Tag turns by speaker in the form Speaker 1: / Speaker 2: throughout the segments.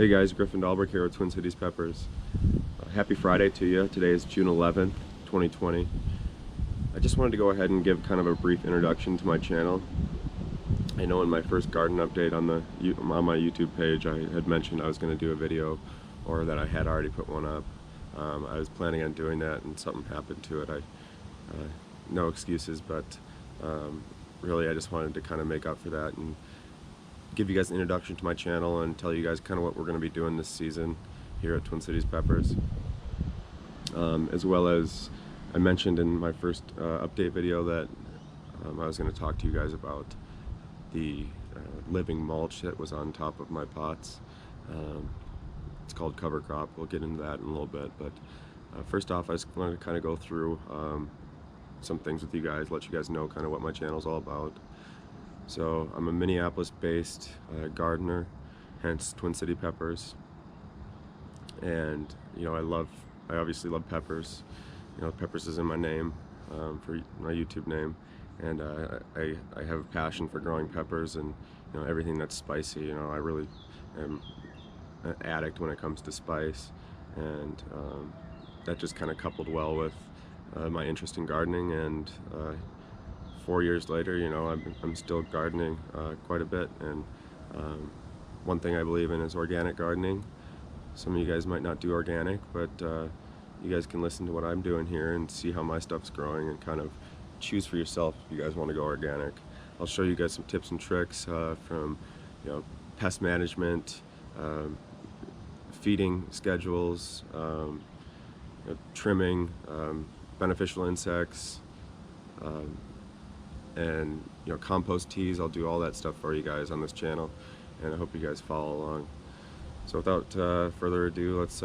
Speaker 1: Hey guys, Griffin Dahlberg here with Twin Cities Peppers. Happy Friday to you. Today is June 11th, 2020. I just wanted to go ahead and give kind of a brief introduction to my channel. I know in my first garden update on my YouTube page I had mentioned I was going to do a video, or that I had already put one up. I was planning on doing that and something happened to it. No excuses, but really I just wanted to kind of make up for that and give you guys an introduction to my channel and tell you guys kind of what we're going to be doing this season here at Twin Cities Peppers. As well as I mentioned in my first update video that I was going to talk to you guys about the living mulch that was on top of my pots. It's called cover crop. We'll get into that in a little bit, but first off I just wanted to kind of go through some things with you guys, let you guys know kind of what my channel is all about. So I'm a Minneapolis-based gardener, hence Twin City Peppers, and you know I obviously love peppers. You know, peppers is in my name for my YouTube name, and I have a passion for growing peppers and you know everything that's spicy. You know, I really am an addict when it comes to spice, and that just kind of coupled well with my interest in gardening, and 4 years later, you know, I'm still gardening quite a bit, and one thing I believe in is organic gardening. Some of you guys might not do organic, but you guys can listen to what I'm doing here and see how my stuff's growing and kind of choose for yourself if you guys want to go organic. I'll show you guys some tips and tricks from you know pest management, feeding schedules, you know, trimming, beneficial insects, and you know compost teas. I'll do all that stuff for you guys on this channel, and I hope you guys follow along. So without further ado, let's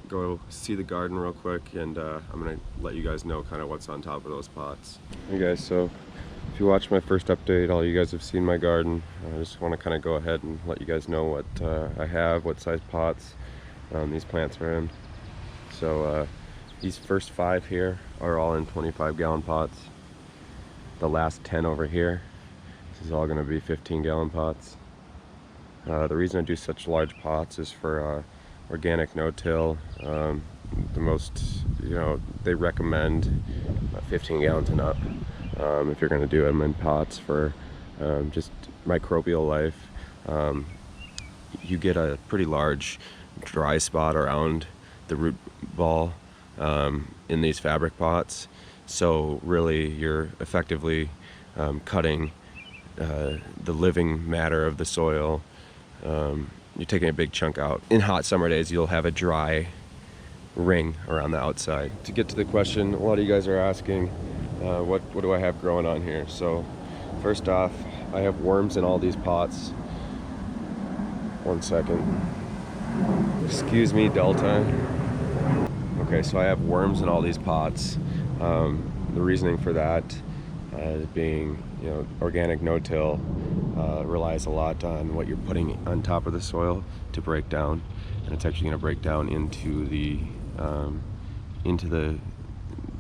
Speaker 1: go see the garden real quick, and I'm gonna let you guys know kind of what's on top of those pots. Hey guys, so if you watched my first update, all you guys have seen my garden. I just want to kind of go ahead and let you guys know what I have, what size pots these plants are in. So these first 5 here are all in 25-gallon pots. The last 10 over here, this is all going to be 15-gallon pots. The reason I do such large pots is for organic no-till. The most, you know, they recommend 15 gallons and up if you're going to do them in pots for just microbial life. You get a pretty large dry spot around the root ball in these fabric pots. So really you're effectively cutting the living matter of the soil. You're taking a big chunk out. In hot summer days you'll have a dry ring around the outside. To get to the question a lot of you guys are asking, what do I have growing on here? So first off, I have worms in all these pots. One second. Excuse me, Delta. Okay, so I have worms in all these pots. The reasoning for that being, you know, organic no-till relies a lot on what you're putting on top of the soil to break down, and it's actually going to break down into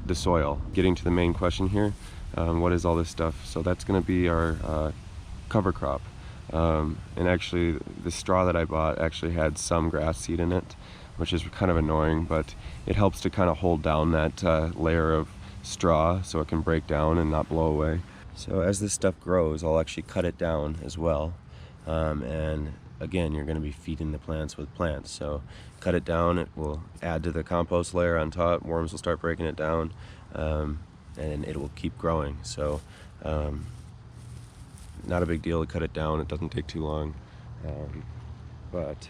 Speaker 1: the soil. Getting to the main question here, what is all this stuff? So that's going to be our cover crop, and actually the straw that I bought actually had some grass seed in it, which is kind of annoying, but it helps to kind of hold down that layer of straw so it can break down and not blow away. So as this stuff grows, I'll actually cut it down as well, and again you're going to be feeding the plants with plants, so cut it down, it will add to the compost layer on top, worms will start breaking it down, and it will keep growing. So not a big deal to cut it down, it doesn't take too long, but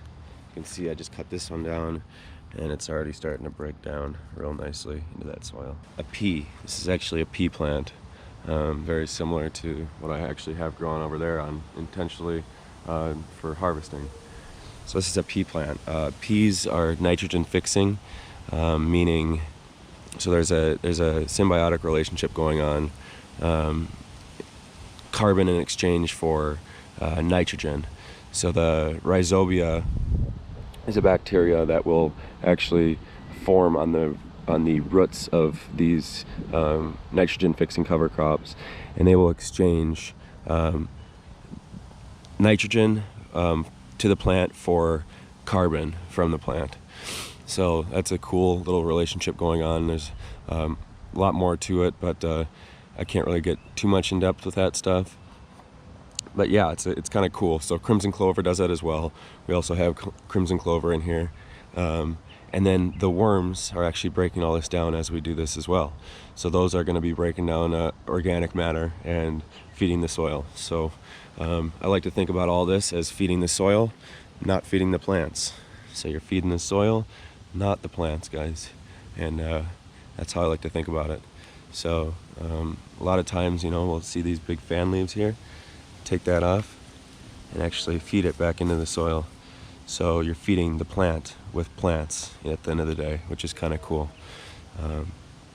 Speaker 1: you can see I just cut this one down and it's already starting to break down real nicely into that soil. A pea, this is actually a pea plant, very similar to what I actually have growing over there on intentionally for harvesting. So this is a pea plant. Peas are nitrogen fixing, meaning so there's a symbiotic relationship going on, carbon in exchange for nitrogen. So the rhizobia is a bacteria that will actually form on the roots of these nitrogen fixing cover crops, and they will exchange nitrogen to the plant for carbon from the plant. So that's a cool little relationship going on. There's a lot more to it, but I can't really get too much in depth with that stuff. But yeah, it's kind of cool. So crimson clover does that as well. We also have crimson clover in here. And then the worms are actually breaking all this down as we do this as well. So those are going to be breaking down organic matter and feeding the soil. So I like to think about all this as feeding the soil, not feeding the plants. So you're feeding the soil, not the plants, guys. And that's how I like to think about it. So a lot of times, we'll see these big fan leaves here. Take that off and actually feed it back into the soil. So you're feeding the plant with plants at the end of the day, which is kind of cool.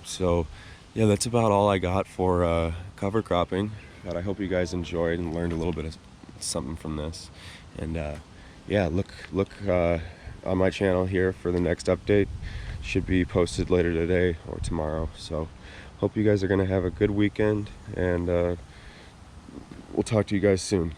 Speaker 1: So yeah, that's about all I got for cover cropping. But I hope you guys enjoyed and learned a little bit of something from this. And yeah, look on my channel here for the next update. Should be posted later today or tomorrow. So hope you guys are going to have a good weekend, and we'll talk to you guys soon.